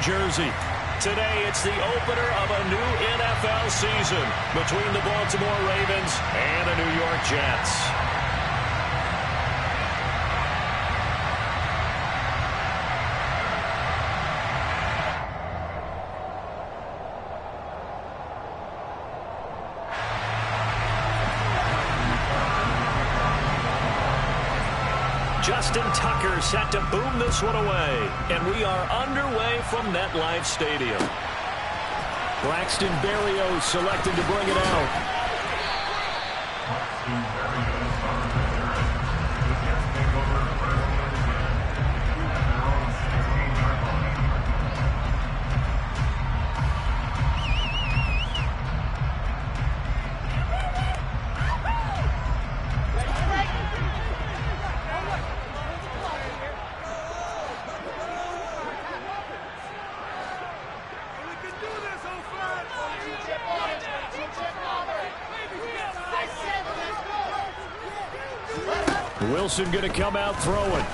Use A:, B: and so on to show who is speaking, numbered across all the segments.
A: Jersey. Today, it's the opener of a new NFL season between the Baltimore Ravens and the New York Jets. Justin Tucker set to boom this one away. And we are underway from MetLife Stadium. Braxton Berrios selected to bring it out. Wilson going to come out throwing.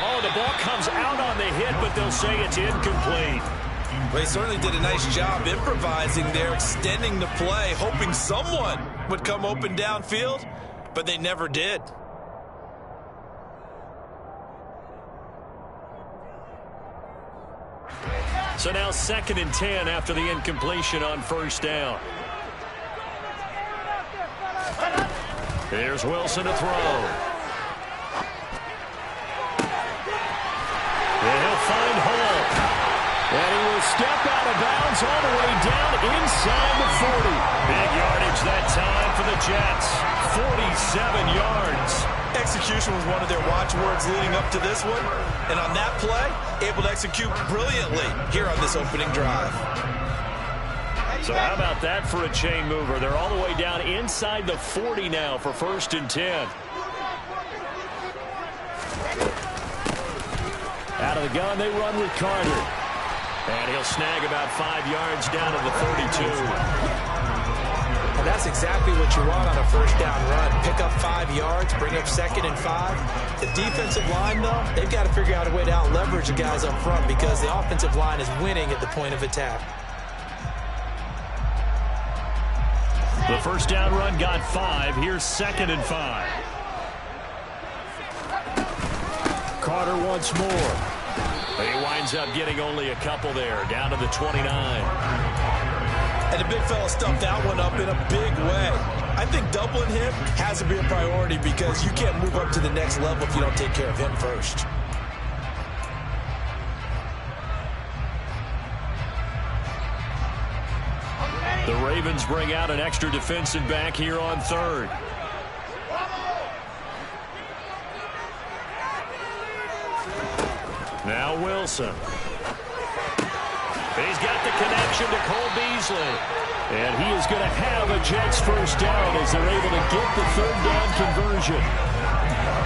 A: Oh, the ball comes out on the hit, but they'll say it's incomplete.
B: Well, they certainly did a nice job improvising there, extending the play, hoping someone would come open downfield, but they never did.
A: So now 2nd and 10 after the incompletion on first down. Here's Wilson to throw. And he'll find Hall. And he will step out of bounds all the way down inside the 40. Big yardage that time for the Jets. 47 yards.
B: Execution was one of their watchwords leading up to this one. And on that play, able to execute brilliantly here on this opening drive.
A: So how about that for a chain mover? They're all the way down inside the 40 now for 1st and 10. Out of the gun, they run with Carter. And he'll snag about 5 yards down to the 32.
C: And that's exactly what you want on a first down run. Pick up 5 yards, bring up 2nd and 5. The defensive line, though, they've got to figure out a way to out-leverage the guys up front because the offensive line is winning at the point of attack.
A: The first down run got 5. Here's 2nd and 5. Carter once more. He winds up getting only a couple there, down to the 29.
B: And the big fella stuffed that one up in a big way. I think doubling him has to be a priority because you can't move up to the next level if you don't take care of him first.
A: The Ravens bring out an extra defensive back here on 3rd. Now Wilson. He's got the connection to Cole Beasley. And he is going to have a Jets first down as they're able to get the 3rd down conversion.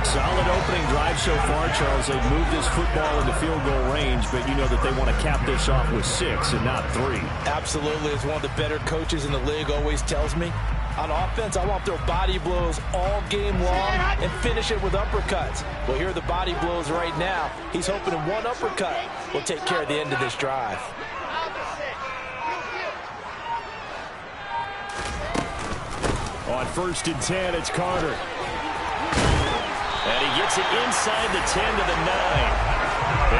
A: Solid opening drive so far, Charles. They've moved this football into field goal range, but you know that they want to cap this off with 6 and not 3.
B: Absolutely. As one of the better coaches in the league always tells me, on offense, I want to throw body blows all game long and finish it with uppercuts. Well, here are the body blows right now. He's hoping in one uppercut will take care of the end of this drive.
A: On 1st and 10, it's Carter. And he gets it inside the 10 to the 9.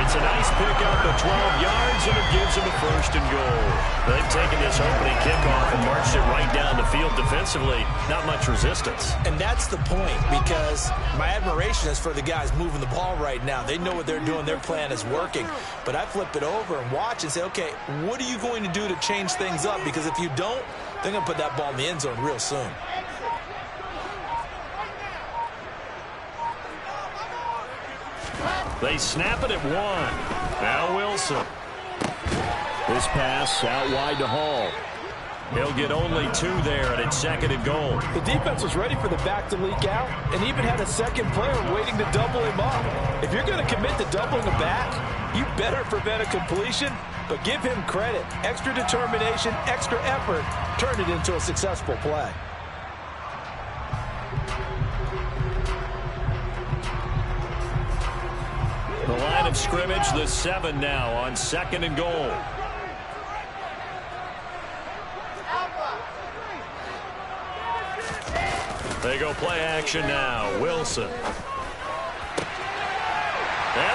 A: It's a nice pickup of 12 yards, and it gives him a 1st and goal. They've taken this opening kickoff and marched it right down the field defensively. Not much resistance.
B: And that's the point, because my admiration is for the guys moving the ball right now. They know what they're doing. Their plan is working. But I flip it over and watch and say, okay, what are you going to do to change things up? Because if you don't, they're going to put that ball in the end zone real soon.
A: They snap it at 1. Now Wilson. This pass out wide to Hall. He'll get only 2 there, and it's 2nd and goal.
C: The defense was ready for the back to leak out and even had a second player waiting to double him up. If you're going to commit to doubling the back, you better prevent a completion, but give him credit. Extra determination, extra effort, turned it into a successful play.
A: The line line of scrimmage, the 7 now on 2nd and goal. They go play action now. Wilson. And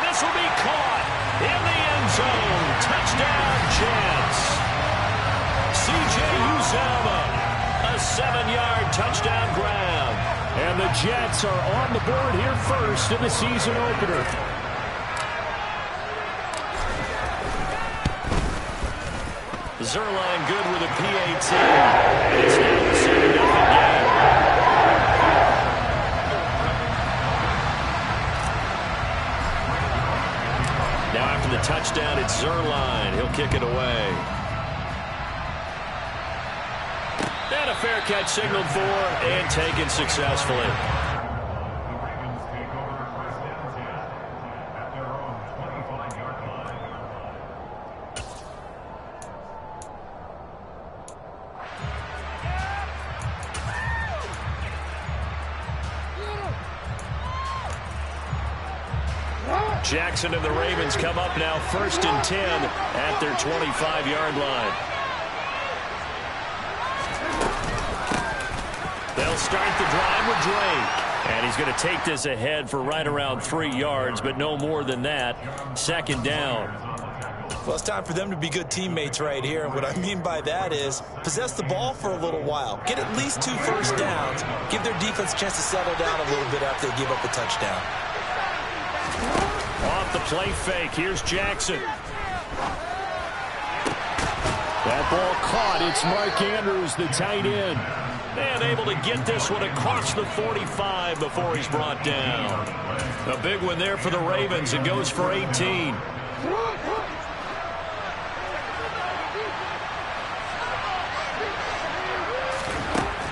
A: this will be caught in the end zone. Touchdown, Jets. C.J. Uzomah, a 7-yard touchdown grab. And the Jets are on the board here first in the season opener. Zerline good with a PAT. It's now a 7-0 game. Now after the touchdown, it's Zerline. He'll kick it away. And a fair catch signaled for and taken successfully. Jackson and the Ravens come up now 1st and 10 at their 25-yard line. They'll start the drive with Drake. And he's going to take this ahead for right around 3 yards, but no more than that. 2nd down.
B: Well, it's time for them to be good teammates right here. And what I mean by that is possess the ball for a little while. Get at least 2 first downs. Give their defense a chance to settle down a little bit after they give up a touchdown.
A: Off the play fake. Here's Jackson. That ball caught. It's Mark Andrews, the tight end. And able to get this one across the 45 before he's brought down. A big one there for the Ravens. It goes for 18.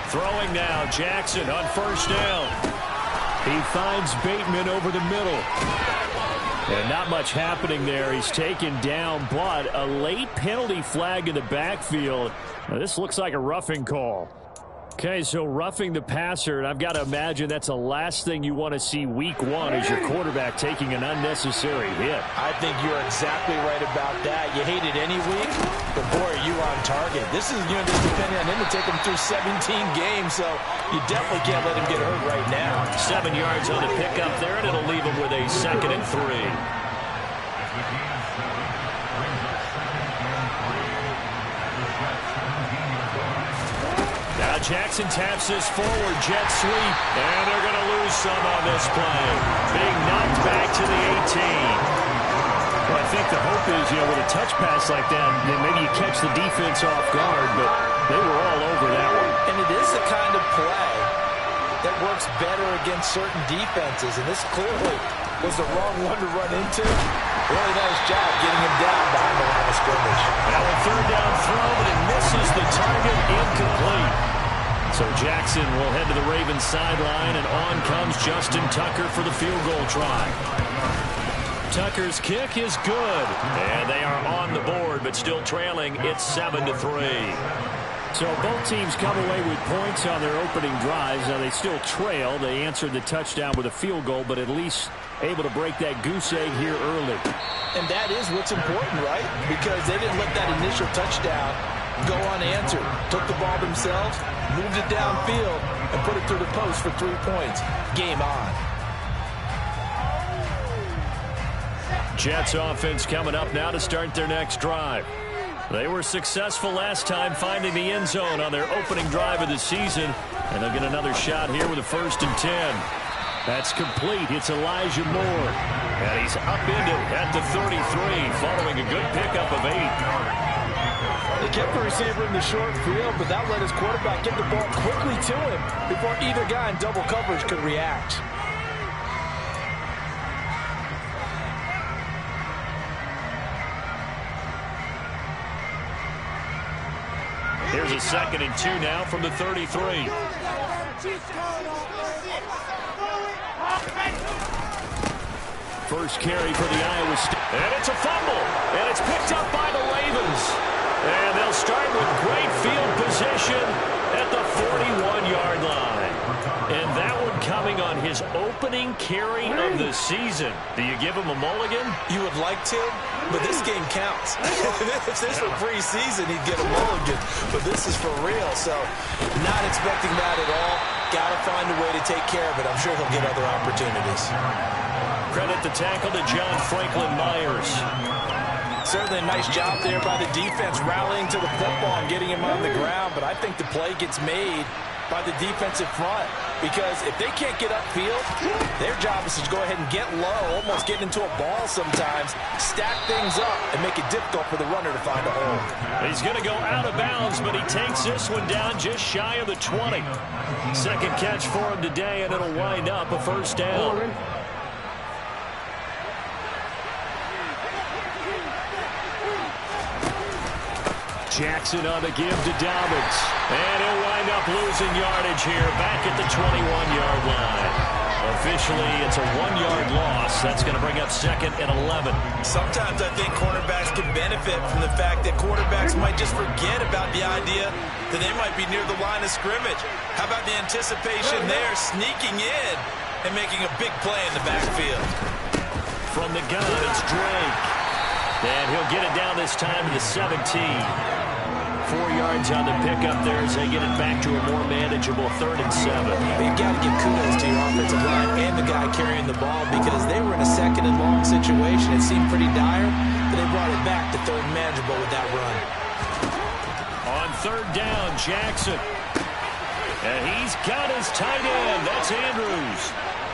A: Throwing now. Jackson on 1st down. He finds Bateman over the middle. And not much happening there. He's taken down, but a late penalty flag in the backfield. Now, this looks like a roughing call. Okay, so roughing the passer, and I've got to imagine that's the last thing you want to see week 1 as your quarterback taking an unnecessary hit.
C: I think you're exactly right about that. You hate it any week, but boy, are you on target. This is just depending on him to take him through 17 games, so you definitely can't let him get hurt right now.
A: 7 yards on the pickup there, and it'll leave him with a 2nd and 3. Jackson taps this forward, jet sweep, and they're going to lose some on this play. Being knocked back to the 18. Well, I think the hope is, with a touch pass like that, maybe you catch the defense off guard, but they were all over that one.
C: And it is the kind of play that works better against certain defenses, and this clearly was the wrong one to run into. Really nice job getting him down behind the line of scrimmage.
A: Now a 3rd down throw, but it misses the target, incomplete. So Jackson will head to the Ravens sideline, and on comes Justin Tucker for the field goal try. Tucker's kick is good, and they are on the board, but still trailing. It's 7-3. So both teams come away with points on their opening drives. Now they still trail. They answered the touchdown with a field goal, but at least able to break that goose egg here early.
C: And that is what's important, right? Because they didn't let that initial touchdown go unanswered. Took the ball themselves, moved it downfield, and put it through the post for 3 points. Game on.
A: Jets offense coming up now to start their next drive. They were successful last time finding the end zone on their opening drive of the season, and they'll get another shot here with a 1st and 10. That's complete. It's Elijah Moore, and he's upended at the 33 following a good pickup of 8.
C: They kept the receiver in the short field, but that let his quarterback get the ball quickly to him before either guy in double coverage could react.
A: Here's a 2nd and 2 now from the 33. First carry for the Iowa State. And it's a fumble. And it's picked up by the Ravens. And they'll start with great field position at the 41-yard line. And that one coming on his opening opening carry of the season. Do you give him a mulligan?
B: You would like to, but this game counts. If this were preseason, he'd get a mulligan, but this is for real, so not expecting that at all. Got to find a way to take care of it. I'm sure he'll get other opportunities.
A: Credit the tackle to John Franklin Myers.
C: Certainly a nice job there by the defense rallying to the football and getting him on the ground, but I think the play gets made by the defensive front, because if they can't get upfield, their job is to go ahead and get low, almost get into a ball sometimes, stack things up, and make it difficult for the runner to find a hole.
A: He's going to go out of bounds, but he takes this one down just shy of the 20. Second catch for him today, and it'll wind up a first down. Jackson on the give to Dobbins. And he'll wind up losing yardage here back at the 21-yard line. Officially, it's a 1-yard loss. That's going to bring up second and 11.
B: Sometimes I think cornerbacks can benefit from the fact that quarterbacks might just forget about the idea that they might be near the line of scrimmage. How about the anticipation there, sneaking in and making a big play in the backfield?
A: From the gun, it's Drake. And he'll get it down this time to the 17. 4 yards on the pickup there as they get it back to a more manageable 3rd and 7.
B: You've got to give kudos to your offensive line and the guy carrying the ball, because they were in a 2nd and long situation. It seemed pretty dire, but they brought it back to 3rd and manageable with that run.
A: On 3rd down, Jackson. And he's got his tight end. That's Andrews.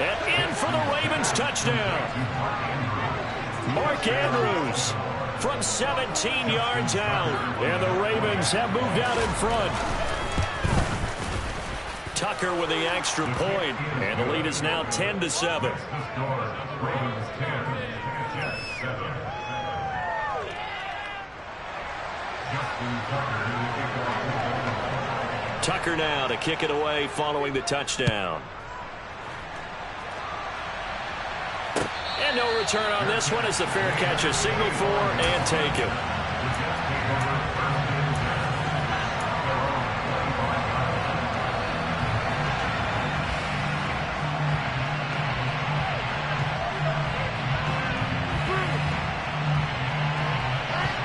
A: And in for the Ravens touchdown. Mark Andrews from 17 yards out. And the Ravens have moved out in front. Tucker with the extra point. And the lead is now 10-7. Tucker now to kick it away following the touchdown. And no return on this one as the fair catch is signaled for and taken.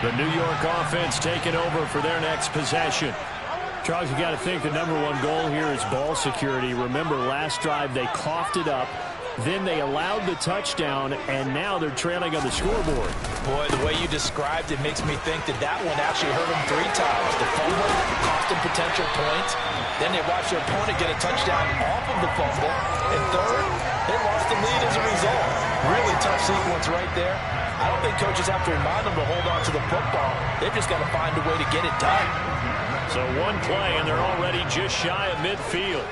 A: The New York offense taking over for their next possession. Charles, you got to think the number one goal here is ball security. Remember, last drive they coughed it up. Then they allowed the touchdown, and now they're trailing on the scoreboard.
C: Boy, the way you described it makes me think that that one actually hurt them 3 times. The fumble cost them potential points. Then they watched their opponent get a touchdown off of the fumble. And third, they lost the lead as a result. Really tough sequence right there. I don't think coaches have to remind them to hold on to the football. They've just got to find a way to get it done.
A: So one play, and they're already just shy of midfield.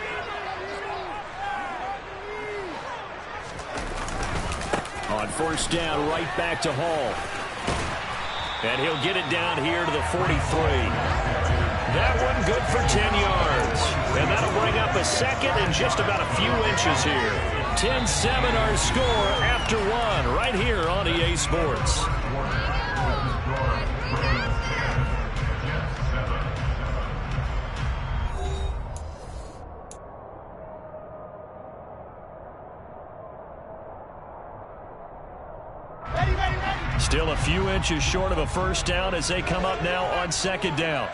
A: On 1st down, right back to Hall. And he'll get it down here to the 43. That one good for 10 yards. And that'll bring up a second and just about a few inches here. 10-7 our score after 1 right here on EA Sports. Still a few inches short of a first down as they come up now on 2nd down.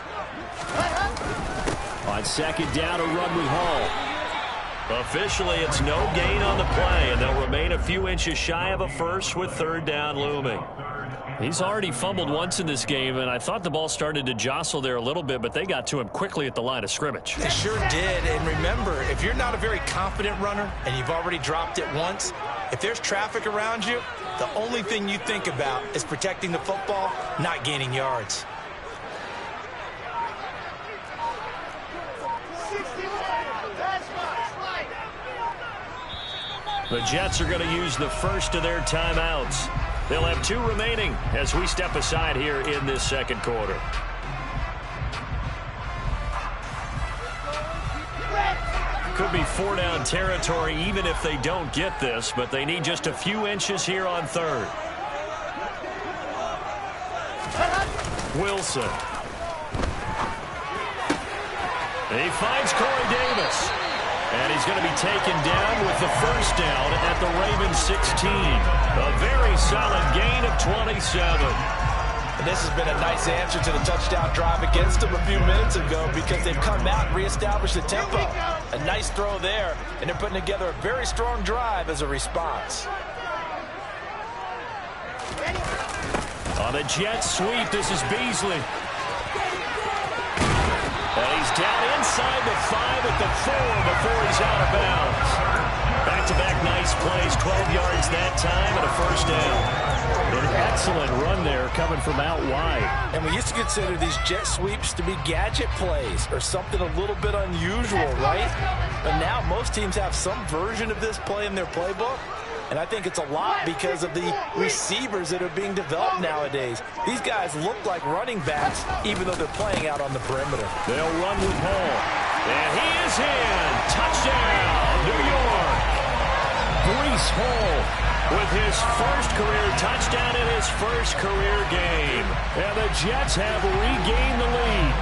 A: On 2nd down, a run with Hall. Officially, it's no gain on the play, and they'll remain a few inches shy of a first with 3rd down looming. He's already fumbled once in this game, and I thought the ball started to jostle there a little bit, but they got to him quickly at the line of scrimmage.
B: They sure did, and remember, if you're not a very confident runner and you've already dropped it once, if there's traffic around you, the only thing you think about is protecting the football, not gaining yards.
A: The Jets are going to use the first of their timeouts. They'll have 2 remaining as we step aside here in this 2nd quarter. Could be 4-down territory even if they don't get this, but they need just a few inches here on 3rd. Wilson. He finds Corey Davis. And he's going to be taken down with the first down at the Ravens 16. A very solid gain of 27.
C: And this has been a nice answer to the touchdown drive against them a few minutes ago because they've come out and reestablished the tempo. A nice throw there, and they're putting together a very strong drive as a response.
A: On the jet sweep, this is Beasley. And he's down inside the 5 at the 4 before he's out of bounds. Back-to-back nice plays, 12 yards that time and a first down. An excellent run there coming from out wide.
C: And we used to consider these jet sweeps to be gadget plays or something a little bit unusual, right? But now most teams have some version of this play in their playbook. And I think it's a lot because of the receivers that are being developed nowadays. These guys look like running backs, even though they're playing out on the perimeter.
A: They'll run with Hall. And he is in. Touchdown, New York. Breece Hall with his first career touchdown in his first career game. And the Jets have regained the lead.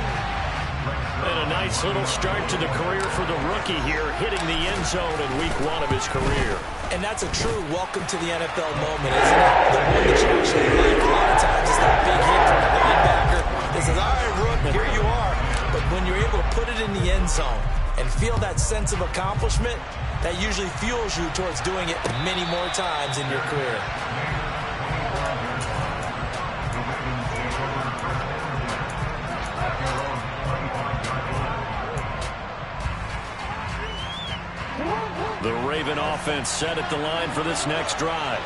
A: And a nice little start to the career for the rookie here, hitting the end zone in week 1 of his career.
B: And that's a true welcome to the NFL moment, isn't it? The one that you actually like. A lot of times it's that big hit from the linebacker that says, all right, Rook, here you are. But when you're able to put it in the end zone and feel that sense of accomplishment, that usually fuels you towards doing it many more times in your career.
A: The Raven offense set at the line for this next drive.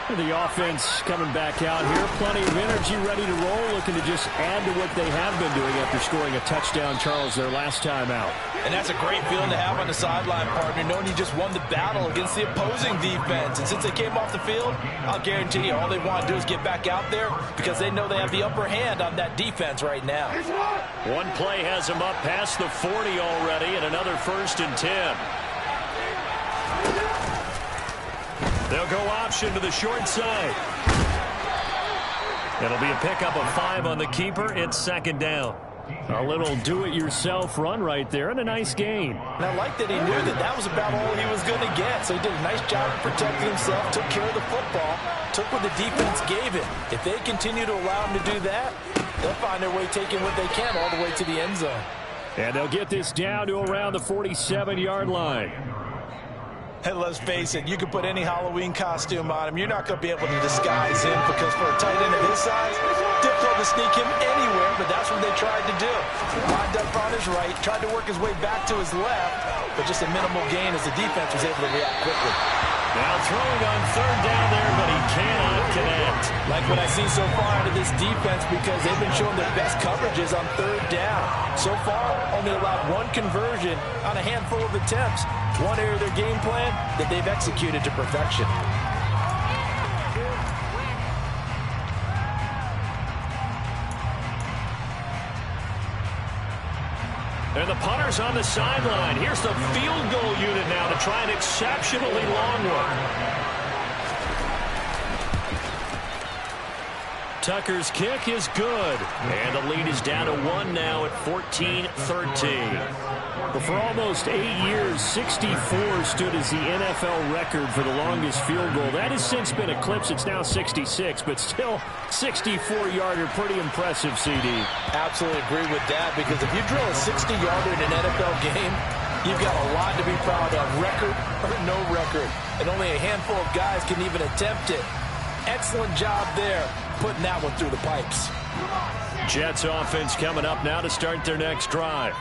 A: The offense coming back out here. Plenty of energy, ready to roll, looking to just add to what they have been doing after scoring a touchdown, Charles, their last time out.
C: And that's a great feeling to have on the sideline, partner, knowing you just won the battle against the opposing defense. And since they came off the field, I'll guarantee you all they want to do is get back out there because they know they have the upper hand on that defense right now.
A: One play has them up past the 40 already, and another 1st and 10. They'll go option to the short side. It'll be a pickup of 5 on the keeper. It's 2nd down. A little do-it-yourself run right there and a nice gain.
C: And I like that he knew that that was about all he was going to get. So he did a nice job of protecting himself, took care of the football, took what the defense gave him. If they continue to allow him to do that, they'll find their way taking what they can all the way to the end zone.
A: And they'll get this down to around the 47-yard line.
C: And let's face it, you can put any Halloween costume on him. You're not going to be able to disguise him because for a tight end of his size, difficult to sneak him anywhere, but that's what they tried to do. Lined up on his right, tried to work his way back to his left, but just a minimal gain as the defense was able to react quickly.
A: Now throwing on 3rd down there, but he cannot connect.
C: Like what I see so far out of this defense because they've been showing their best coverages on 3rd down. So far, only allowed 1 conversion on a handful of attempts. One area of their game plan that they've executed to perfection.
A: And the punter's on the sideline. Here's the field goal unit now to try an exceptionally long one. Tucker's kick is good. And the lead is down to 1 now at 14-13. But for almost 8 years, 64 stood as the NFL record for the longest field goal. That has since been eclipsed. It's now 66, but still 64-yarder. Pretty impressive, CD.
C: Absolutely agree with that because if you drill a 60-yarder in an NFL game, you've got a lot to be proud of, record or no record. And only a handful of guys can even attempt it. Excellent job there, putting that one through the pipes.
A: Jets offense coming up now to start their next drive.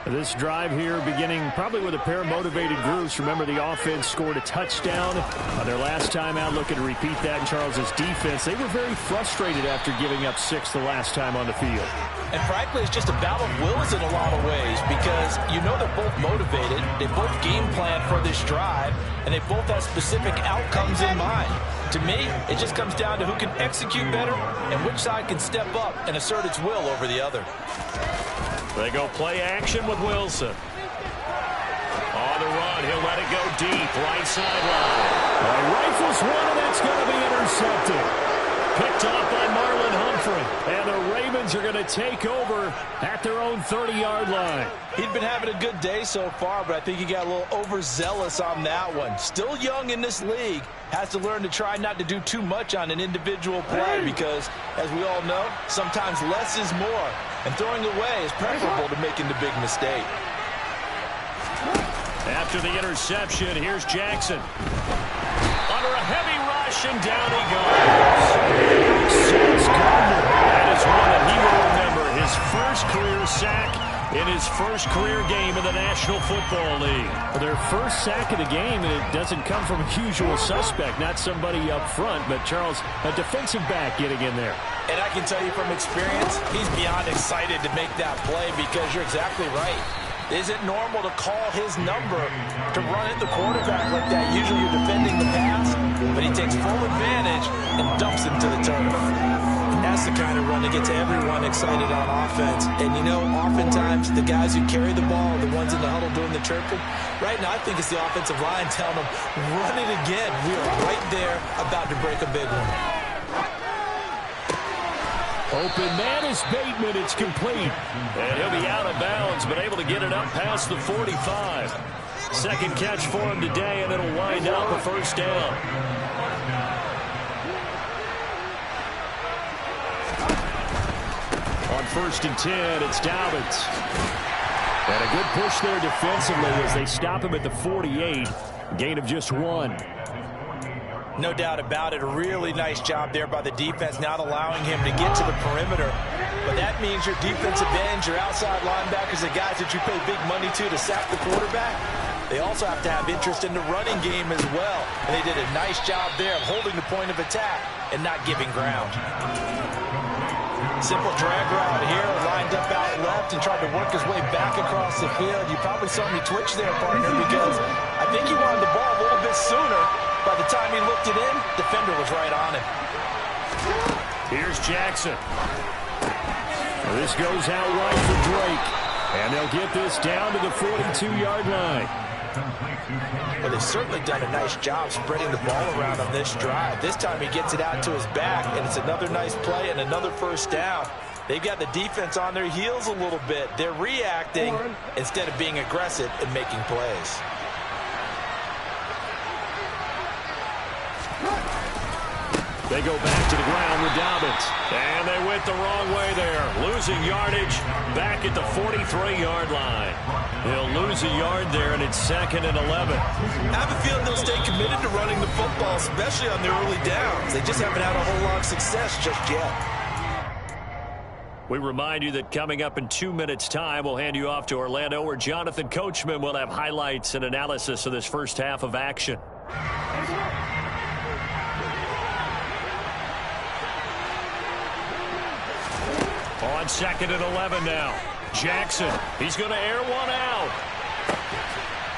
A: This drive here beginning probably with a pair of motivated groups. Remember, the offense scored a touchdown on their last time out. Looking to repeat that in Charles's defense. They were very frustrated after giving up 6 the last time on the field.
C: And frankly, it's just a battle of wills in a lot of ways because you know they're both motivated. They both game plan for this drive, and they both have specific outcomes in mind. To me, it just comes down to who can execute better and which side can step up and assert its will over the other.
A: They go play action with Wilson. On the run, he'll let it go deep, right sideline. Rifles one, and that's going to be intercepted. Picked off by Marlon Humphrey. And the Ravens Ravens are going to take over at their own 30-yard line.
C: He'd been having a good day so far, but I think he got a little overzealous on that one. Still young in this league. Has to learn to try not to do too much on an individual play because, as we all know, sometimes less is more. And throwing away is preferable to making the big mistake.
A: After the interception, here's Jackson. Under a heavy rush, and down he goes. Sauce Gardner. That is one that he will remember. His first career sack in his first career game in the National Football League. Their first sack of the game, and it doesn't come from a usual suspect, not somebody up front, but Charles, a defensive back getting in there.
C: And I can tell you from experience, he's beyond excited to make that play because you're exactly right. Is it normal to call his number to run at the quarterback like that? Usually you're defending the pass, but he takes full advantage and dumps him to the turf. That's the kind of run that gets everyone excited on offense. And, you know, oftentimes the guys who carry the ball are the ones in the huddle doing the chirping. Right now I think it's the offensive line telling them, run it again. We are right there about to break a big one.
A: Open man is Bateman. It's complete. And he'll be out of bounds, but able to get it up past the 45. Second catch for him today, and it'll wind up a first down. On 1st and 10, it's Dobbins. And a good push there defensively as they stop him at the 48. Gain of just 1.
C: No doubt about it. A really nice job there by the defense, not allowing him to get to the perimeter. But that means your defensive ends, your outside linebackers, the guys that you pay big money to sack the quarterback, they also have to have interest in the running game as well. And they did a nice job there of holding the point of attack and not giving ground. Simple drag route here, lined up out left and tried to work his way back across the field. You probably saw me twitch there, partner, because I think he wanted the ball a little bit sooner. By the time he looked it in, defender was right on him.
A: Here's Jackson. This goes out wide for Drake. And they'll get this down to the 42-yard line.
C: Well, they've certainly done a nice job spreading the ball around on this drive. This time he gets it out to his back, and it's another nice play and another first down. They've got the defense on their heels a little bit. They're reacting instead of being aggressive and making plays.
A: They go back to the ground with Dobbins. And they went the wrong way there. Losing yardage back at the 43-yard line. They'll lose a yard there, and it's 2nd and 11.
C: I have a feeling they'll stay committed to running the football, especially on their early downs. They just haven't had a whole lot of success just yet.
A: We remind you that coming up in 2 minutes' time, we'll hand you off to Orlando, where Jonathan Coachman will have highlights and analysis of this first half of action. On 2nd and 11 now. Jackson, he's going to air one out.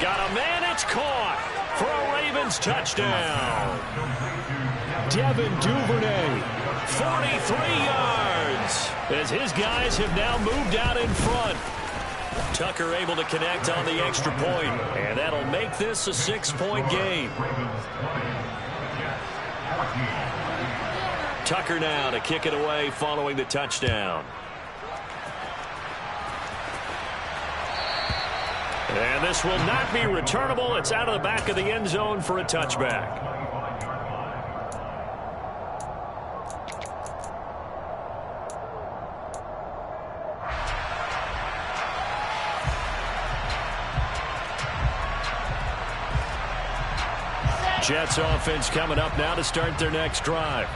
A: Got a man, it's caught for a Ravens touchdown. Devin Duvernay, 43 yards, as his guys have now moved out in front. Tucker able to connect on the extra point, and that'll make this a 6-point game. Tucker now to kick it away following the touchdown. And this will not be returnable. It's out of the back of the end zone for a touchback. Jets offense coming up now to start their next drive.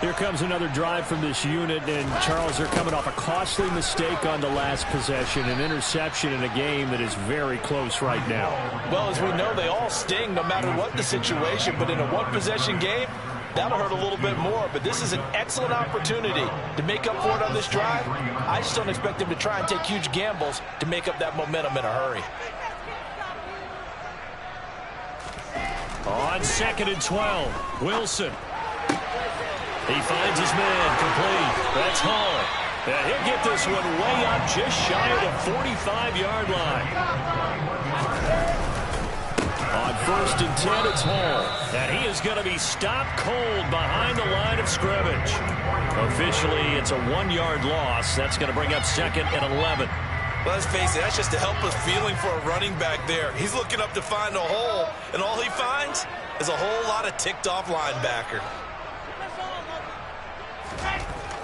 A: Here comes another drive from this unit, and Charles, they're coming off a costly mistake on the last possession, an interception in a game that is very close right now.
C: Well, as we know, they all sting no matter what the situation, but in a one-possession game, that'll hurt a little bit more. But this is an excellent opportunity to make up for it on this drive. I just don't expect them to try and take huge gambles to make up that momentum in a hurry.
A: On 2nd and 12, Wilson. He finds his man complete. That's Hall. And he'll get this one way up just shy of the 45-yard line. On 1st and 10, it's Hall. And he is going to be stopped cold behind the line of scrimmage. Officially, it's a 1-yard loss. That's going to bring up 2nd and 11.
B: Well, let's face it, that's just a helpless feeling for a running back there. He's looking up to find a hole, and all he finds is a whole lot of ticked-off linebacker.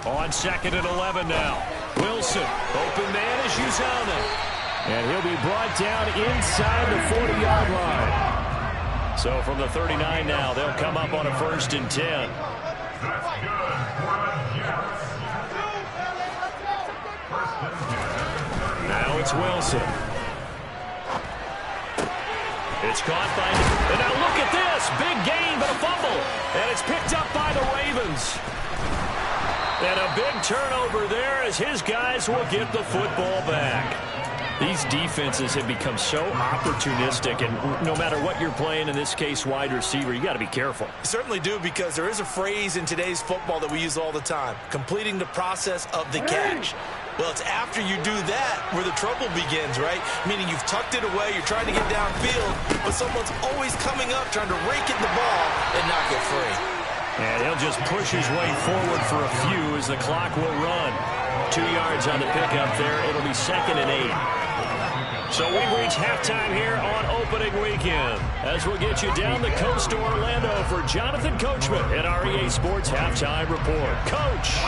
A: On 2nd and 11 now. Wilson, open man is Uzana. And he'll be brought down inside the 40-yard line. So from the 39 now, they'll come up on a 1st and 10. Now it's Wilson. It's caught by... And now look at this. Big gain, but a fumble. And it's picked up by the Ravens. And a big turnover there as his guys will get the football back. These defenses have become so opportunistic, and no matter what you're playing, in this case wide receiver, you got to be careful.
B: You certainly do, because there is a phrase in today's football that we use all the time: completing the process of the catch. Well, it's after you do that where the trouble begins, right? Meaning you've tucked it away, you're trying to get downfield, but someone's always coming up trying to rake in the ball and knock it free.
A: And he'll just push his way forward for a few as the clock will run. 2 yards on the pickup there. It'll be 2nd and 8. So we've reached halftime here on opening weekend, as we'll get you down the coast to Orlando for Jonathan Coachman at our EA Sports Halftime Report. Coach.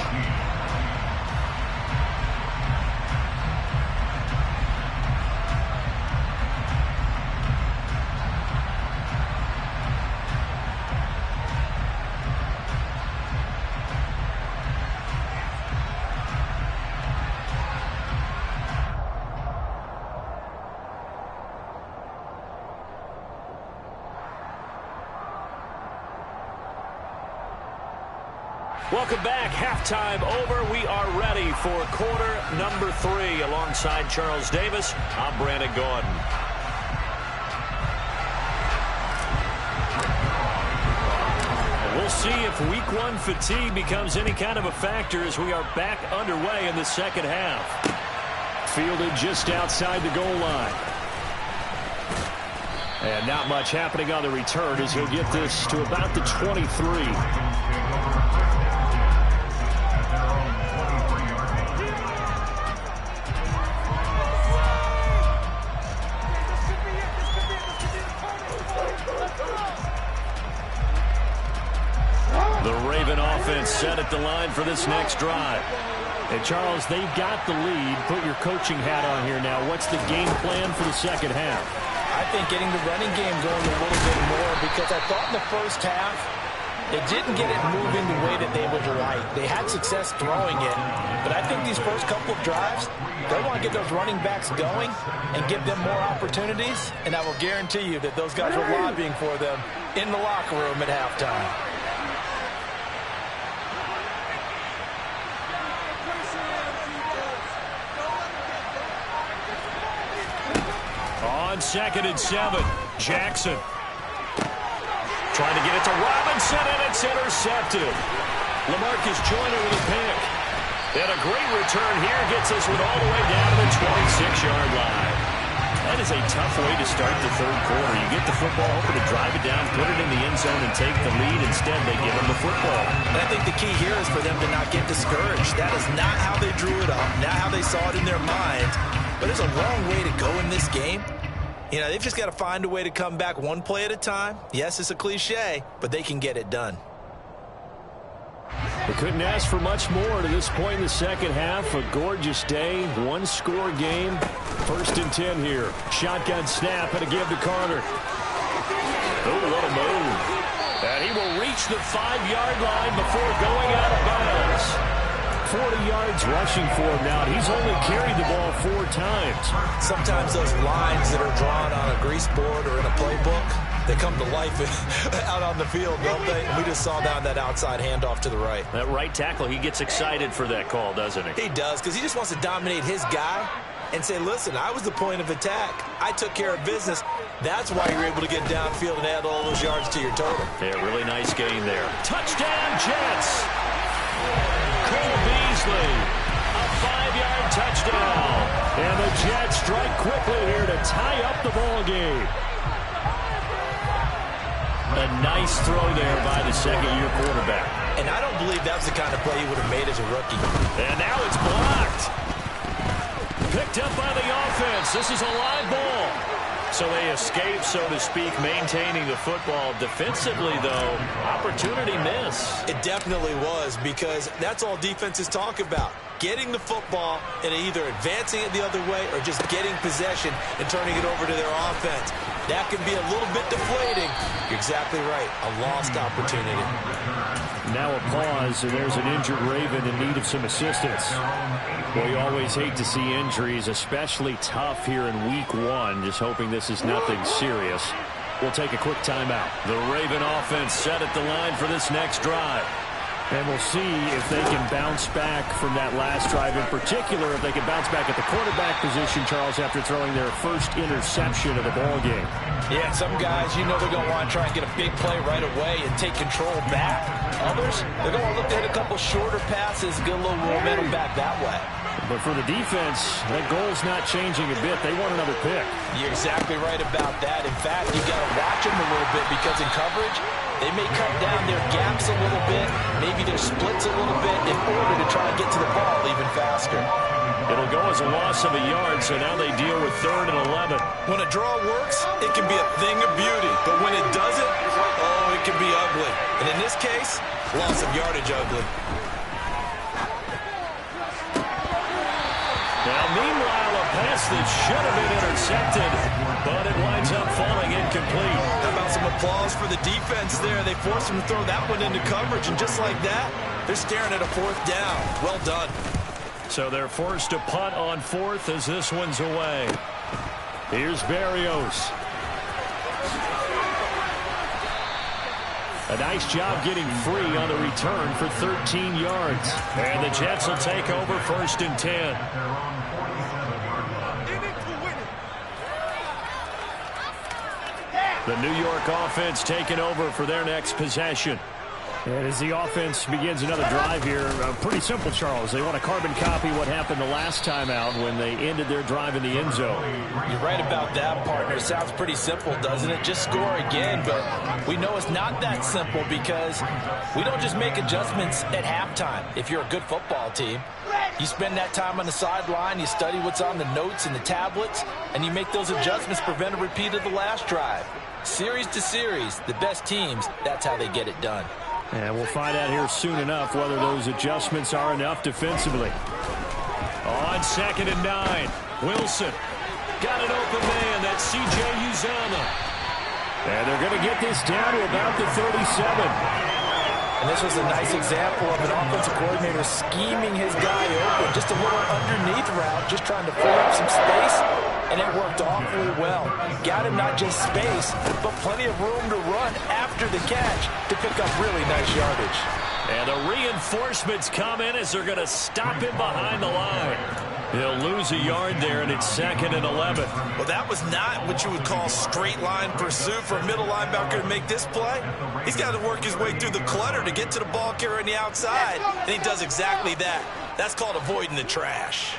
A: Welcome back. Halftime over. We are ready for quarter number 3. Alongside Charles Davis, I'm Brandon Gordon. We'll see if week 1 fatigue becomes any kind of a factor as we are back underway in the second half. Fielded just outside the goal line. And not much happening on the return as he'll get this to about the 23. Set at the line for this next drive. And Charles, they've got the lead. Put your coaching hat on here now. What's the game plan for the second half?
C: I think getting the running game going a little bit more, because I thought in the first half they didn't get it moving the way that they would like. They had success throwing it, but I think these first couple of drives, they want to get those running backs going and give them more opportunities, and I will guarantee you that those guys were lobbying for them in the locker room at halftime.
A: On 2nd and 7, Jackson. Trying to get it to Robinson, and it's intercepted. LaMarcus Joyner with a pick. And a great return here gets us all the way down to the 26-yard line. That is a tough way to start the third quarter. You get the football, hoping to drive it down, put it in the end zone, and take the lead. Instead, they give them the football.
B: And I think the key here is for them to not get discouraged. That is not how they drew it up, not how they saw it in their mind. But there's a long way to go in this game. You know, they've just got to find a way to come back one play at a time. Yes, it's a cliche, but they can get it done.
A: They couldn't ask for much more to this point in the second half. A gorgeous day, one-score game. 1st and 10 here. Shotgun snap and a give to Carter. Oh, what a move. And he will reach the 5-yard line before going out of bounds. 40 yards rushing for him now. He's only carried the ball 4 times.
B: Sometimes those lines that are drawn on a grease board or in a playbook, they come to life out on the field, don't they? And we just saw down that outside handoff to the right.
A: That right tackle, he gets excited for that call, doesn't he?
B: He does, because he just wants to dominate his guy and say, listen, I was the point of attack. I took care of business. That's why you're able to get downfield and add all those yards to your total.
A: Yeah, really nice gain there. Touchdown, Jets! Cole Beasley, a 5-yard touchdown. And the Jets strike quickly here to tie up the ball game. A nice throw there by the second-year quarterback.
B: And I don't believe that was the kind of play he would have made as a rookie.
A: And now it's blocked. Picked up by the offense. This is a live ball. So they escape, so to speak, maintaining the football. Defensively, though, opportunity miss.
B: It definitely was, because that's all defenses talk about. Getting the football and either advancing it the other way or just getting possession and turning it over to their offense. That can be a little bit deflating. You're exactly right. A lost opportunity.
A: Now a pause, and there's an injured Raven in need of some assistance. Well, you always hate to see injuries, especially tough here in week one. Just hoping this is nothing serious. We'll take a quick timeout. The Raven offense set at the line for this next drive. And we'll see if they can bounce back from that last drive. In particular, if they can bounce back at the quarterback position, Charles, after throwing their first interception of the ball game.
C: Yeah, some guys, you know they're going to want to try and get a big play right away and take control back. Others, they're going to look to hit a couple shorter passes, get a little momentum back that way.
A: But for the defense, that goal's not changing a bit. They want another pick.
C: You're exactly right about that. In fact, you got to watch them a little bit, because in coverage, they may cut down their gaps a little bit, maybe their splits a little bit, in order to try and get to the ball even faster.
A: It'll go as a loss of a yard, so now they deal with 3rd and 11.
B: When a draw works, it can be a thing of beauty. But when it doesn't, oh, it can be ugly. And in this case, loss of yardage ugly.
A: Now, meanwhile, a pass that should have been intercepted, but it winds up falling incomplete.
B: How about some applause for the defense there? They forced him to throw that one into coverage, and just like that, they're staring at a 4th down. Well done.
A: So they're forced to punt on 4th as this one's away. Here's Berrios. A nice job getting free on the return for 13 yards. And the Jets will take over 1st and 10. The New York offense taking over for their next possession. And as the offense begins another drive here, pretty simple, Charles. They want to carbon copy what happened the last time out when they ended their drive in the end zone.
C: You're right about that, partner. It sounds pretty simple, doesn't it? Just score again, but we know it's not that simple, because we don't just make adjustments at halftime. If you're a good football team, you spend that time on the sideline, you study what's on the notes and the tablets, and you make those adjustments, prevent a repeat of the last drive. Series to series, the best teams, that's how they get it done.
A: And we'll find out here soon enough whether those adjustments are enough defensively. On 2nd and 9, Wilson got an open man. That's C.J. Uzomah. And they're going to get this down to about the 37.
C: And this was a nice example of an offensive coordinator scheming his guy open. Just a little underneath route, just trying to free up some space, and it worked awfully well. Got him not just space, but plenty of room to run after the catch to pick up really nice yardage.
A: And the reinforcements come in as they're going to stop him behind the line. He'll lose a yard there, and it's 2nd and 11.
B: Well, that was not what you would call straight line pursuit for a middle linebacker to make this play. He's got to work his way through the clutter to get to the ball carrier on the outside, and he does exactly that. That's called avoiding the trash.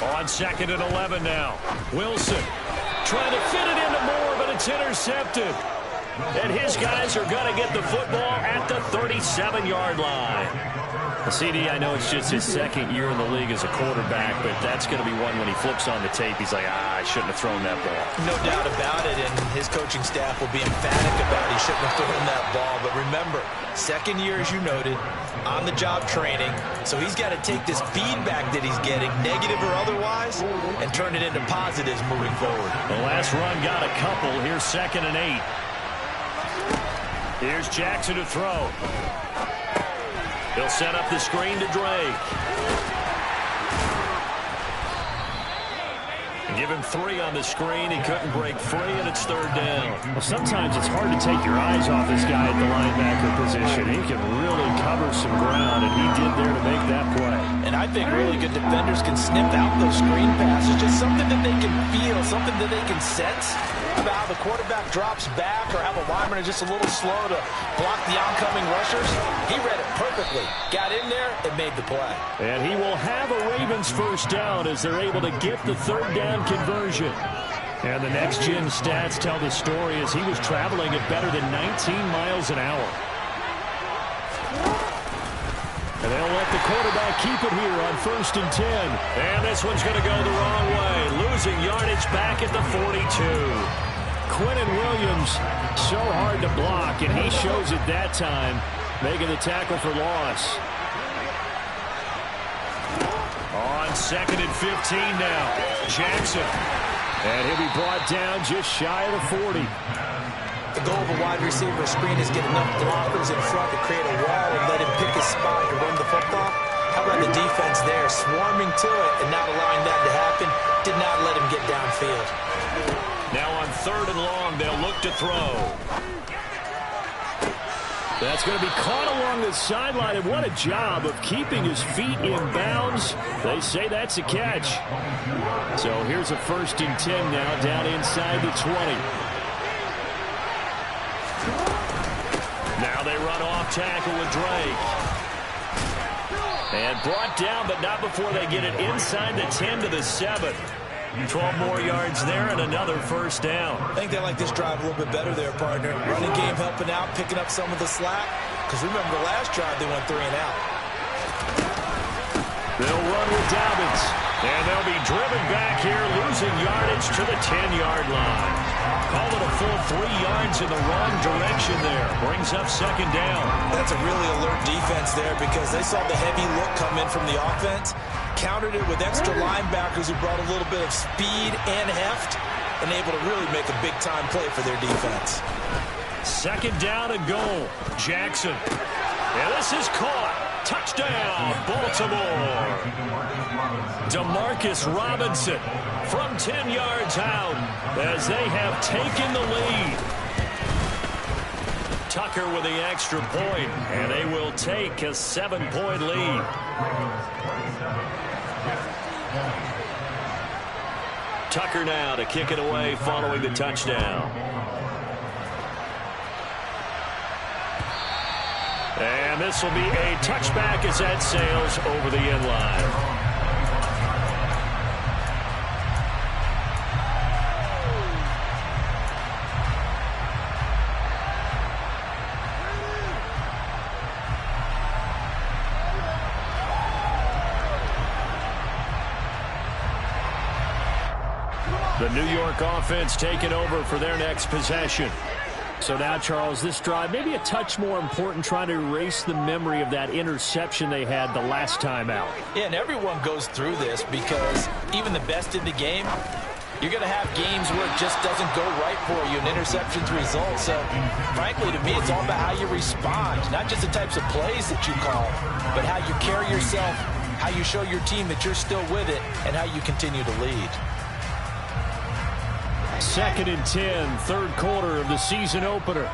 A: On 2nd and 11 now. Wilson trying to fit it into Moore, but it's intercepted. And his guys are going to get the football at the 37-yard line. CD, I know it's just his 2nd year in the league as a quarterback, but that's going to be one when he flips on the tape. He's like, I shouldn't have thrown that ball.
B: No doubt about it, and his coaching staff will be emphatic about he shouldn't have thrown that ball. But remember, 2nd year, as you noted, on-the-job training. So he's got to take this feedback that he's getting, negative or otherwise, and turn it into positives moving forward.
A: The last run got a couple. Here's 2nd and 8. Here's Jackson to throw. He'll set up the screen to Drake. Give him 3 on the screen. He couldn't break free, and it's 3rd down. Well, sometimes it's hard to take your eyes off this guy at the linebacker position. He can really cover some ground, and he did there to make that play.
C: And I think really good defenders can sniff out those screen passes, just something that they can feel, something that they can sense. about how the quarterback drops back or how the linemen are just a little slow to block the oncoming rushers? He read it perfectly. Got in there and made the play.
A: And he will have a Ravens first down as they're able to get the third down conversion. And the next-gen stats tell the story as he was traveling at better than 19 miles an hour. And they'll let the quarterback keep it here on 1st and 10. And this one's going to go the wrong way. Losing yardage back at the 42. Quinnen Williams, so hard to block, and he shows it that time, making the tackle for loss. On 2nd and 15 now. Jackson. And he'll be brought down just shy of the 40.
B: The goal of a wide receiver screen is get enough blockers in front to create a wall and let him pick his spot to run the football. How about the defense there, swarming to it and not allowing that to happen? Did not let him get downfield.
A: Now on 3rd and long, they'll look to throw. That's going to be caught along the sideline, and what a job of keeping his feet in bounds. They say that's a catch. So here's a 1st and 10 now, down inside the 20. Now they run off tackle with Drake. And brought down, but not before they get it inside the 10 to the 7. 12 more yards there and another first down.
B: I think they like this drive a little bit better there, partner. Running game helping out, picking up some of the slack. Because remember, the last drive they went 3 and out.
A: They'll run with Dobbins. And they'll be driven back here, losing yardage to the 10-yard line. Call it a full 3 yards in the wrong direction there. Brings up 2nd down.
B: That's a really alert defense there because they saw the heavy look come in from the offense. Countered it with extra linebackers who brought a little bit of speed and heft and able to really make a big-time play for their defense.
A: 2nd down and goal. Jackson. And this is caught. Touchdown, Baltimore. Demarcus Robinson from 10 yards out as they have taken the lead. Tucker with the extra point, and they will take a 7-point lead. Tucker now to kick it away following the touchdown. And this will be a touchback as that sails over the end line. The New York offense taking over for their next possession. So now, Charles, this drive maybe a touch more important, trying to erase the memory of that interception they had the last time out.
C: Yeah, and everyone goes through this because even the best in the game, you're going to have games where it just doesn't go right for you, and interceptions result. So, frankly, to me, it's all about how you respond, not just the types of plays that you call, but how you carry yourself, how you show your team that you're still with it, and how you continue to lead.
A: 2nd and 10, 3rd quarter of the season opener.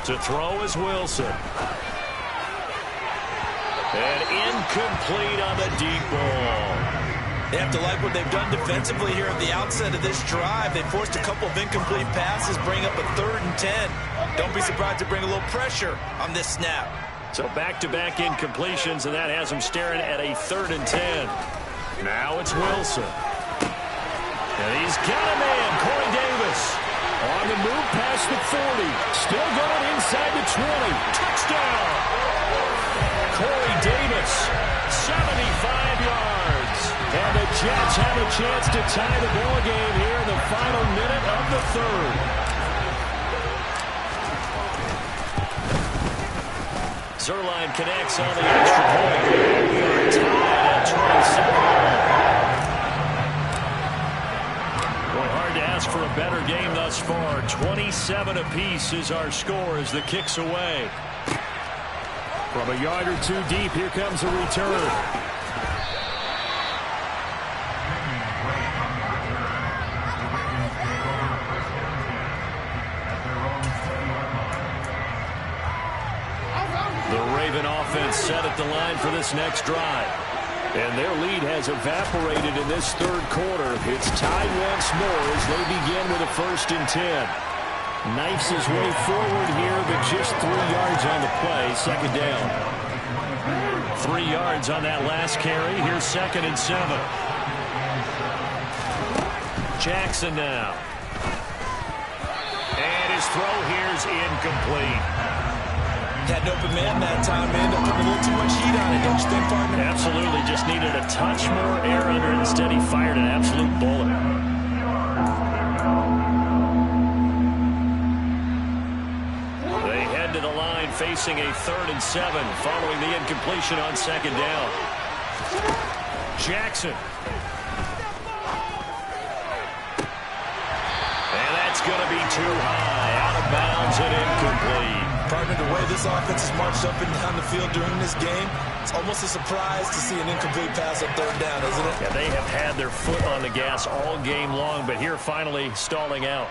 A: To throw is Wilson. And incomplete on the deep ball.
B: They have to like what they've done defensively here at the outset of this drive. They forced a couple of incomplete passes, bring up a 3rd and 10. Don't be surprised to bring a little pressure on this snap.
A: So back-to-back incompletions, and that has them staring at a 3rd and 10. Now it's Wilson. And he's got a man, Corey Davis. On the move past the 40. Still going inside the 20. Touchdown! Corey Davis, 75 yards. And the Jets have a chance to tie the ball game here in the final minute of the 3rd. Zerline connects on the extra point. We are tied at 27. Boy, hard to ask for a better game thus far. 27 apiece is our score as the kick's away. From a yard or two deep, here comes a return. The Raven offense set at the line for this next drive. And their lead has evaporated in this third quarter. It's tied once more as they begin with a 1st and 10. Knifes his way forward here, but just 3 yards on the play. 2nd down. 3 yards on that last carry. Here's 2nd and 7. Jackson now. And his throw here's incomplete.
B: Had an open man that time, man. Put a little too much heat on it, don't you think, partner?
A: Absolutely. Just needed a touch more air under it. Instead, he fired an absolute bullet. They head to the line facing a 3rd and 7 following the incompletion on 2nd down. Jackson. And that's going to be too high. Out of bounds and incomplete.
B: Partner, the way this offense has marched up and down the field during this game, it's almost a surprise to see an incomplete pass on 3rd down, isn't it?
A: Yeah, they have had their foot on the gas all game long, but here finally stalling out.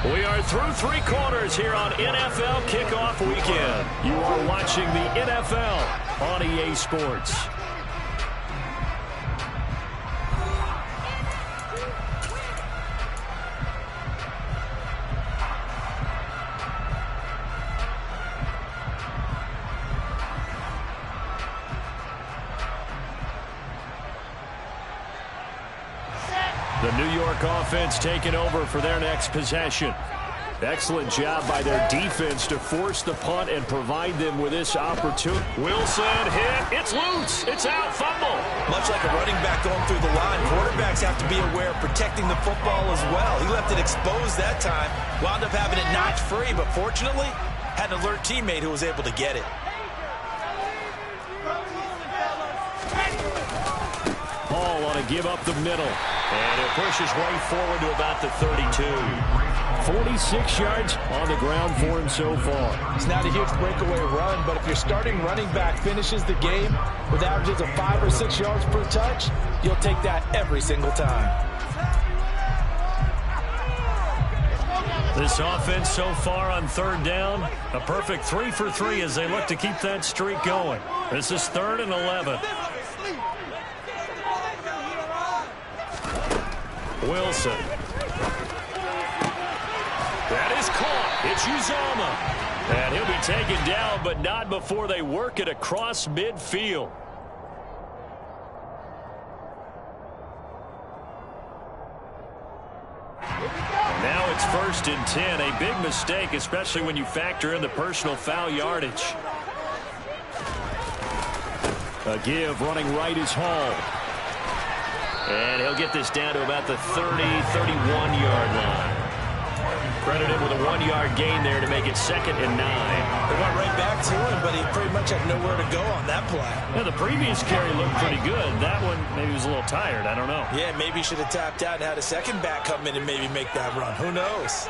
A: We are through 3 quarters here on NFL Kickoff Weekend. You are watching the NFL on EA Sports. The New York offense taking over for their next possession. Excellent job by their defense to force the punt and provide them with this opportunity. Wilson hit. It's loose. It's out. Fumble.
B: Much like a running back going through the line, quarterbacks have to be aware of protecting the football as well. He left it exposed that time. Wound up having it knocked free, but fortunately, had an alert teammate who was able to get it.
A: Hall on a give up the middle. And it pushes way forward to about the 32. 46 yards on the ground for him so far.
C: It's not a huge breakaway run, but if your starting running back finishes the game with averages of 5 or 6 yards per touch, you'll take that every single time.
A: This offense so far on 3rd down, a perfect 3 for 3 as they look to keep that streak going. This is 3rd and 11. Wilson. That is caught. It's Uzomah. And he'll be taken down, but not before they work it across midfield. Now it's 1st and 10. A big mistake, especially when you factor in the personal foul yardage. A give running right is Hall. And he'll get this down to about the 31-yard line. Credit him with a 1-yard gain there to make it 2nd and 9.
B: They went right back to him, but he pretty much had nowhere to go on that play.
A: Yeah, the previous carry looked pretty good. That one maybe was a little tired. I don't know.
B: Yeah, maybe he should have tapped out and had a second back come in and maybe make that run. Who knows?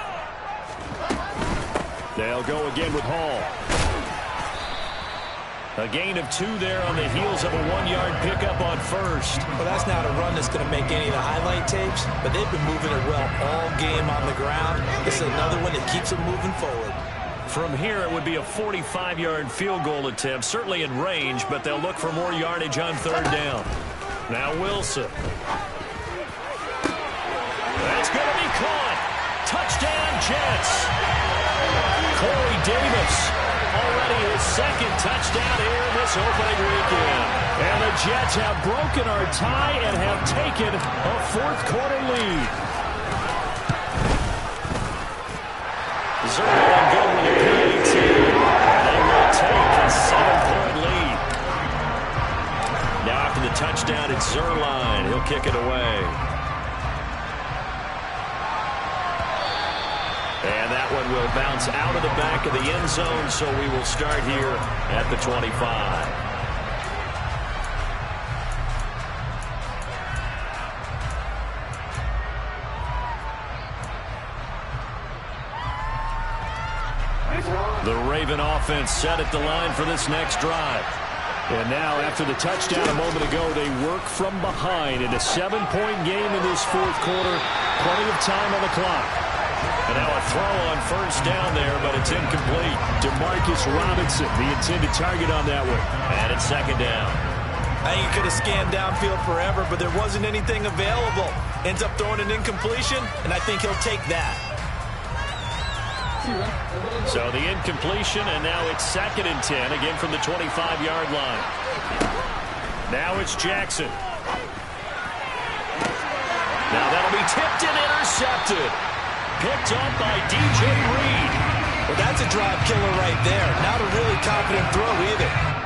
A: They'll go again with Hall. A gain of 2 there on the heels of a 1-yard pickup on 1st.
B: Well, that's not a run that's going to make any of the highlight tapes, but they've been moving it well all game on the ground. This is another one that keeps them moving forward.
A: From here, it would be a 45-yard field goal attempt, certainly in range, but they'll look for more yardage on 3rd down. Now Wilson. That's going to be caught. Touchdown, Jets. Corey Davis. Already his 2nd touchdown here in this opening weekend. And the Jets have broken our tie and have taken a 4th quarter lead. Zerline good with a PAT. They will take a 7-point lead. Now after the touchdown, it's Zerline. He'll kick it away. And that one will bounce out of the back of the end zone, so we will start here at the 25. The Raven offense set at the line for this next drive. And now, after the touchdown a moment ago, they work from behind in a 7-point game in this 4th quarter. Plenty of time on the clock. And now a throw on first down there, but it's incomplete. Demarcus Robinson, the intended target on that one. And it's second down.
C: I think he could have scanned downfield forever, but there wasn't anything available. Ends up throwing an incompletion, and I think he'll take that.
A: So the incompletion, and now it's 2nd and 10, again from the 25-yard line. Now it's Jackson. Now that'll be tipped and intercepted. Picked up by DJ Reed.
C: Well, that's a drive killer right there. Not a really confident throw either.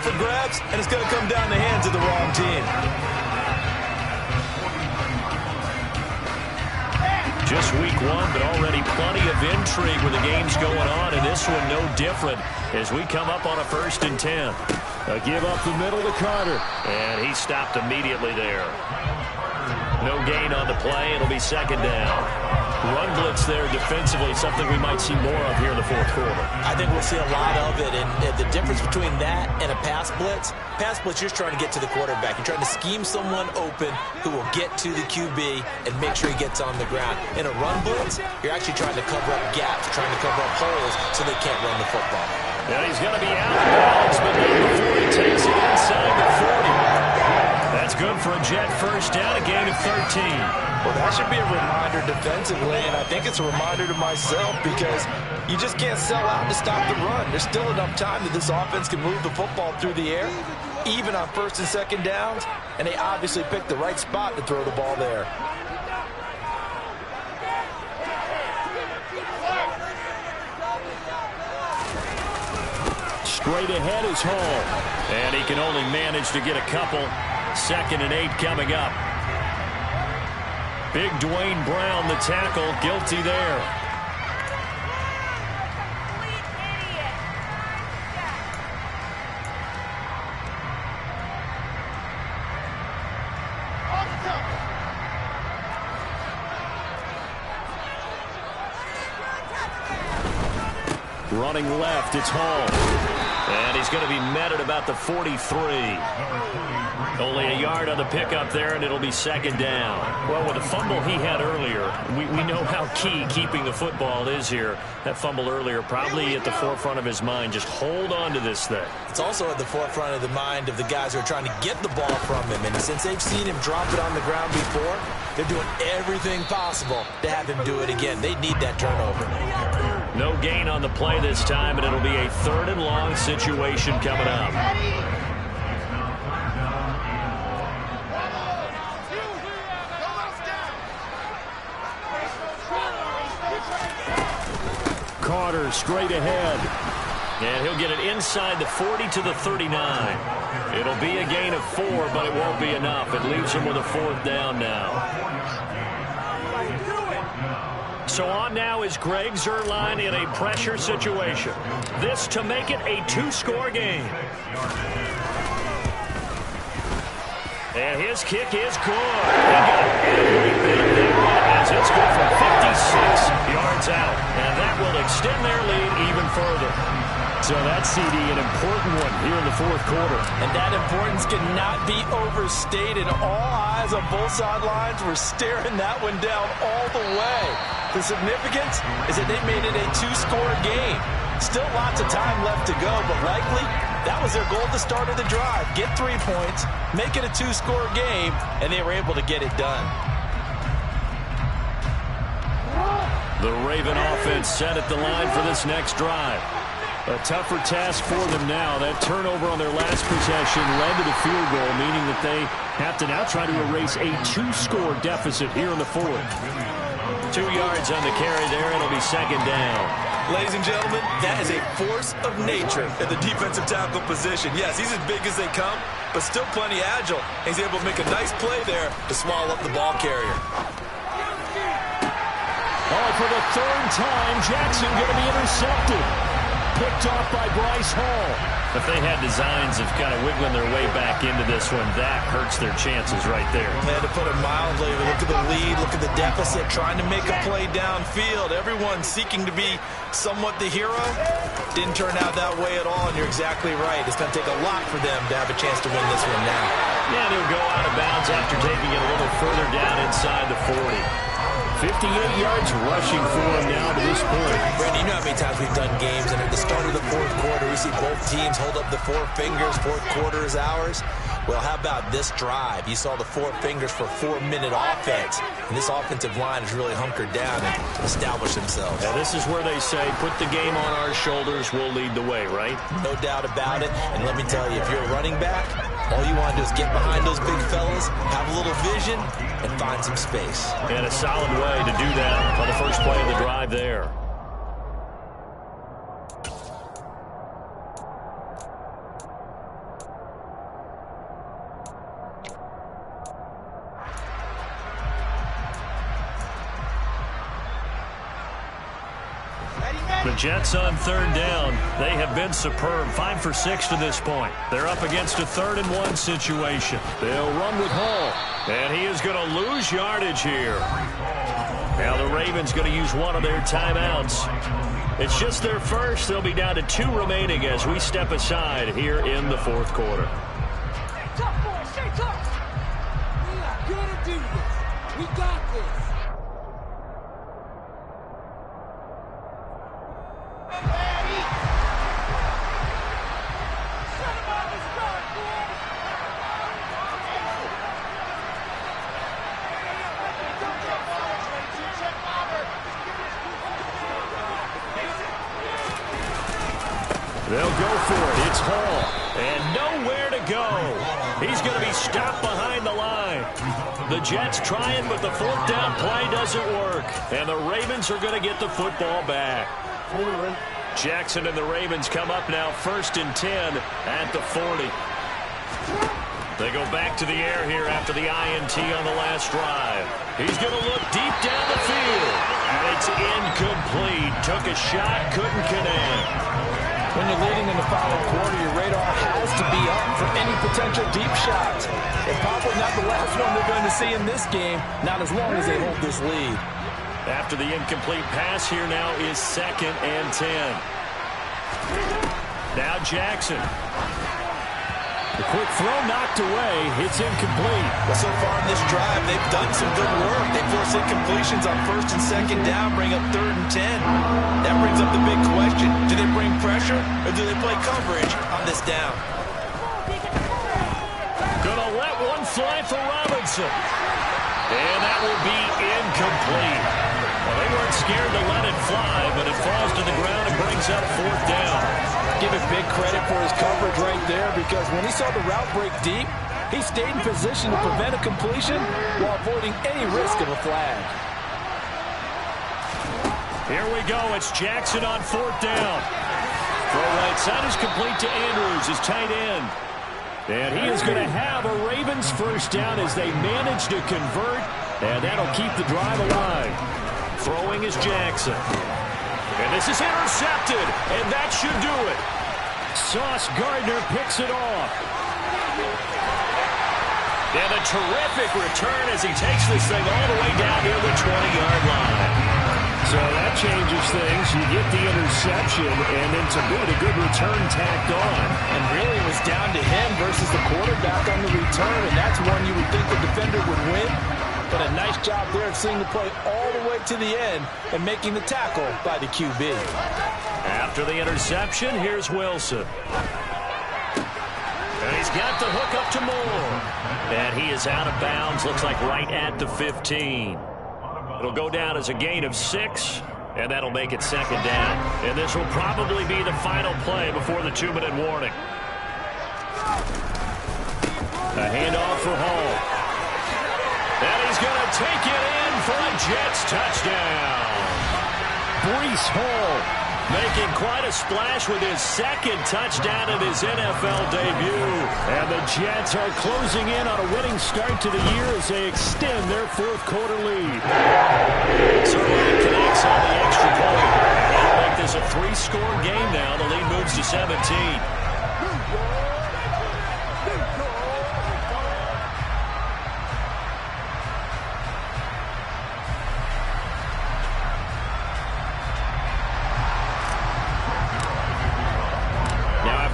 C: For grabs, and it's going to come down the hands of the wrong team.
A: Just week 1, but already plenty of intrigue with the games going on, and this one no different as we come up on a 1st and 10. A give up the middle to Carter, and he stopped immediately there. No gain on the play. It'll be 2nd down. Run blitz there defensively, something we might see more of here in the 4th quarter.
B: I think we'll see a lot of it, and the difference between that and a pass blitz, you're trying to get to the quarterback. You're trying to scheme someone open who will get to the QB and make sure he gets on the ground. In a run blitz, you're actually trying to cover up gaps, trying to cover up holes so they can't run the football.
A: And he's going to be out of bounds, but not before he takes it inside the 40. That's good for a Jet first down, a gain of 13.
C: Well, that should be a reminder defensively, and I think it's a reminder to myself because you just can't sell out to stop the run. There's still enough time that this offense can move the football through the air, even on 1st and 2nd downs, and they obviously picked the right spot to throw the ball there.
A: Straight ahead is Hall, and he can only manage to get a couple. 2nd and 8 coming up. Big Dwayne Brown, the tackle, guilty there. Running left, it's Hall. And he's going to be met at about the 43. Only a yard on the pickup there, and it'll be 2nd down. Well, with the fumble he had earlier, we know how key keeping the football is here. That fumble earlier probably at the forefront of his mind. Just hold on to this thing.
B: It's also at the forefront of the mind of the guys who are trying to get the ball from him. And since they've seen him drop it on the ground before, they're doing everything possible to have him do it again. They need that turnover.
A: No gain on the play this time, and it'll be a 3rd and long situation coming up. Carter straight ahead. And he'll get it inside the 40 to the 39. It'll be a gain of 4, but it won't be enough. It leaves him with a 4th down now. So on now is Greg Zuerlein in a pressure situation. This to make it a 2-score game. And his kick is good. He got every bit of that as it's good from 56 yards out. And that will extend their lead even further. So that CD, an important one here in the 4th quarter.
C: And that importance cannot be overstated. All eyes on both sidelines were staring that one down all the way. The significance is that they made it a 2-score game. Still lots of time left to go, but likely that was their goal at the start of the drive. Get 3 points, make it a 2-score game, and they were able to get it done.
A: The Raven offense set at the line for this next drive. A tougher task for them now. That turnover on their last possession led to the field goal, meaning that they have to now try to erase a 2-score deficit here in the fourth. 2 yards on the carry there. It'll be second down.
B: Ladies and gentlemen, that is a force of nature at the defensive tackle position. Yes, he's as big as they come, but still plenty agile. He's able to make a nice play there to swallow up the ball carrier.
A: Oh, for the third time, Jackson going to be intercepted. Picked off by Bryce Hall.
D: If they had designs of kind of wiggling their way back into this one, that hurts their chances right there.
B: And to put it mildly, look at the lead, look at the deficit, trying to make a play downfield. Everyone seeking to be somewhat the hero. Didn't turn out that way at all, and you're exactly right. It's going to take a lot for them to have a chance to win this one now.
D: Yeah, they'll go out of bounds after taking it a little further down inside the 40.
A: 58 yards rushing for him now to this point.
B: Brandon, you know how many times we've done games, and at the start of the fourth quarter, we see both teams hold up the 4 fingers, fourth quarter is ours. Well, how about this drive? You saw the 4 fingers for 4-minute offense, and this offensive line has really hunkered down and established themselves.
A: Now, this is where they say, put the game on our shoulders, we'll lead the way, right?
B: No doubt about it, and let me tell you, if you're a running back, all you want to do is get behind those big fellas, have a little vision, and find some space.
A: And a solid way to do that on the first play of the drive there. The Jets on third down. They have been superb. 5 for 6 to this point. They're up against a 3rd and 1 situation. They'll run with Hall. And he is going to lose yardage here. Now the Ravens going to use one of their timeouts. It's just their first. They'll be down to 2 remaining as we step aside here in the fourth quarter.
E: Stay tough, boys. Stay tough. We are going to do this. We got this.
A: They'll go for it. It's Hall. And nowhere to go. He's going to be stopped behind the line. The Jets trying, but the 4th down play doesn't work. And the Ravens are going to get the football back. Jackson and the Ravens come up now 1st and 10 at the 40. They go back to the air here after the INT on the last drive. He's going to look deep down the field. And it's incomplete. Took a shot, couldn't connect.
C: When you're leading in the final quarter, your radar has to be up for any potential deep shots. And probably not the last one they're going to see in this game, not as long as they hold this lead.
A: After the incomplete pass, here now is 2nd and 10. Now Jackson. The quick throw knocked away. It's incomplete.
B: Well, so far in this drive, they've done some good work. They force incompletions on 1st and 2nd down, bring up 3rd and 10. That brings up the big question. Do they bring pressure or do they play coverage on this down?
A: Gonna let one fly for Robinson. And that will be incomplete. Well, they weren't scared to let it fly, but it falls to the ground and brings up 4th down.
C: Give it big credit for his coverage right there, because when he saw the route break deep, he stayed in position to prevent a completion while avoiding any risk of a flag.
A: Here we go. It's Jackson on 4th down. Throw right side is complete to Andrews, his tight end. And he is going to have a Ravens 1st down as they manage to convert, and that'll keep the drive alive. Throwing is Jackson. And this is intercepted, and that should do it. Sauce Gardner picks it off. And a terrific return as he takes this thing all the way down near the 20-yard line. So that changes things. You get the interception, and then to boot, a good return tacked on.
C: And really it was down to him versus the quarterback on the return, and that's one you would think the defender would win. But a nice job there of seeing the play all the way to the end and making the tackle by the QB.
A: After the interception, here's Wilson. And he's got the hook up to Moore. And he is out of bounds, looks like right at the 15. It'll go down as a gain of 6.
D: And that'll make it second down. And this will probably be the final play before the 2-minute warning. A handoff for Hall. And he's going to take it in for a Jets touchdown. Breece Hall making quite a splash with his second touchdown of his NFL debut.
A: And the Jets are closing in on a winning start to the year as they extend their fourth-quarter lead.
D: Zerline connects on the extra point. That'll make this a 3-score game now. The lead moves to 17.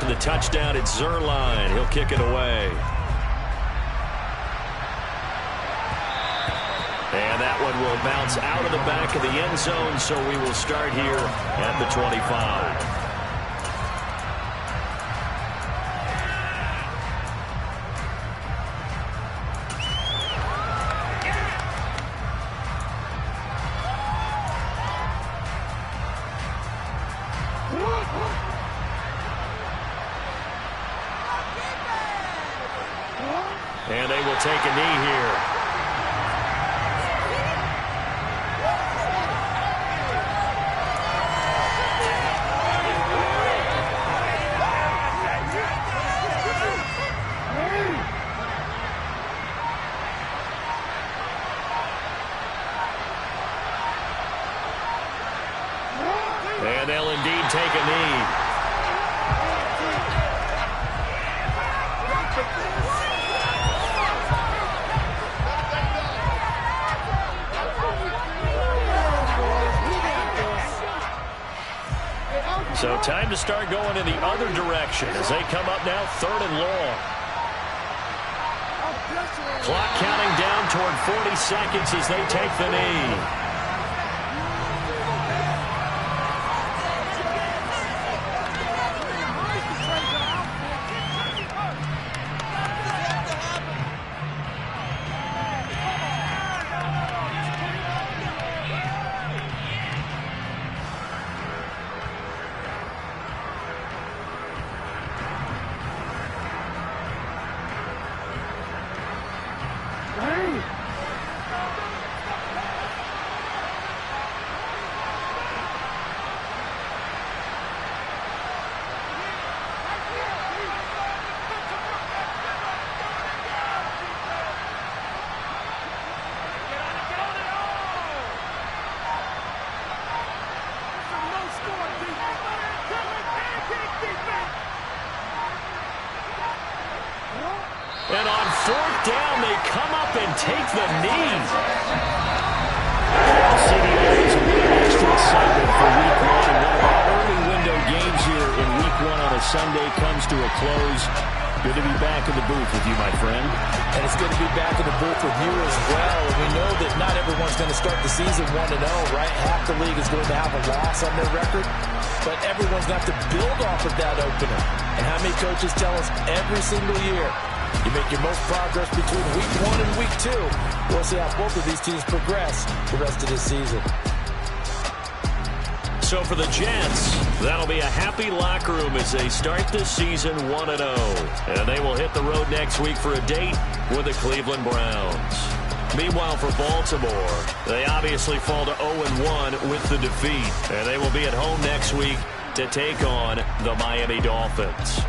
D: The touchdown, it's Zerline. He'll kick it away. And that one will bounce out of the back of the end zone, so we will start here at the 25. And they will take a knee here. And they'll indeed take a knee. So time to start going in the other direction as they come up now 3rd and long. Clock counting down toward 40 seconds as they take the knee. And on 4th down, they come up and take the knee.
A: CDA is a little extra excitement for Week 1. And one of our early window games here in Week 1 on a Sunday comes to a close. Good to be back in the booth with you, my friend.
C: And it's good to be back in the booth with you as well. And we know that not everyone's going to start the season 1-0, right? Half the league is going to have a loss on their record. But everyone's got to build off of that opener. And how many coaches tell us every single year, you make your most progress between Week 1 and Week 2. We'll see how both of these teams progress the rest of this season.
D: So for the Jets, that'll be a happy locker room as they start this season 1-0. And they will hit the road next week for a date with the Cleveland Browns. Meanwhile, for Baltimore, they obviously fall to 0-1 with the defeat. And they will be at home next week to take on the Miami Dolphins.